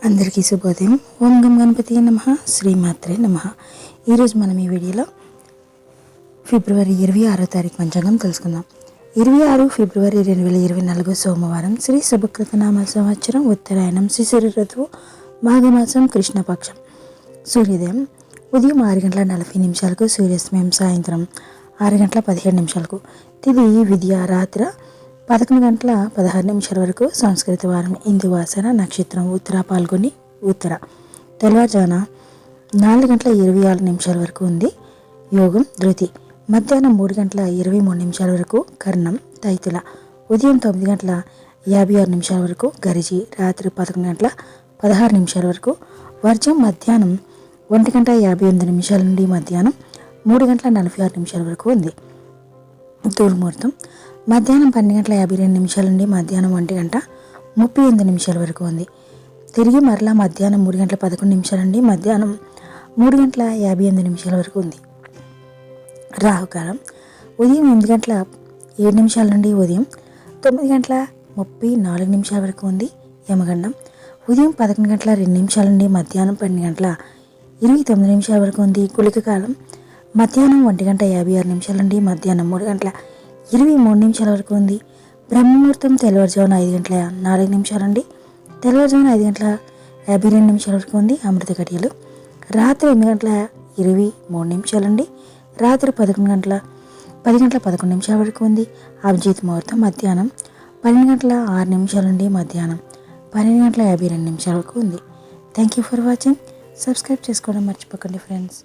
అందరికీ శుభోదయం. ఓం గం గణపతి నమః, శ్రీమాత్రే నమః. ఈరోజు మనం ఈ వీడియోలో ఫిబ్రవరి 26వ తారీఖు పంచాంగం తెలుసుకుందాం. 26 ఫిబ్రవరి 2024 సోమవారం, శ్రీ శుభకృతనామ సంవత్సరం, ఉత్తరాయణం, శిశిర ఋతువు, మాఘమాసం, కృష్ణపక్షం. సూర్యోదయం ఉదయం 6:40 సూర్యాస్తమయం సాయంత్రం 6:17. తిథి విద్య రాత్రి 11:16 వరకు. సంస్కృత వారం ఇందువాసన నక్షత్రం ఉత్తర పాల్గొని ఉత్తర. తెల్లవారుజామున 4:26 వరకు ఉంది. యోగం ధృతి. మధ్యాహ్నం 3:23 వరకు కర్ణం తైతుల. ఉదయం 9:56 వరకు గరిజి. రాత్రి 11:16 వరకు వర్జం. మధ్యాహ్నం 1:58 నుండి మధ్యాహ్నం 3:46 వరకు ఉంది. దుర్ముహూర్తం మధ్యాహ్నం 12:52 నుండి మధ్యాహ్నం 1:38 వరకు ఉంది. తిరిగి మరలా మధ్యాహ్నం 3:11 నుండి మధ్యాహ్నం 3:58 వరకు ఉంది. రాహుకాలం ఉదయం 8:07 నుండి ఉదయం 9:34 వరకు ఉంది. యమగండం ఉదయం 11:02 నుండి మధ్యాహ్నం 12:29 వరకు ఉంది. గుళిక కాలం మధ్యాహ్నం 1:56 నుండి మధ్యాహ్నం 3:23 వరకు ఉంది. బ్రహ్మముహూర్తం తెల్లవారుజామున 5:04 నుండి తెల్లవారుజామున 5:52 వరకు ఉంది. అమృత గడియలు రాత్రి 8:23 నుండి రాత్రి 10:11 వరకు ఉంది. అభిజిత్ ముహూర్తం మధ్యాహ్నం 12:06 నుండి మధ్యాహ్నం 12:52 వరకు ఉంది. Thank you for watching. Subscribe చేసుకోవడం మర్చిపోకండి ఫ్రెండ్స్.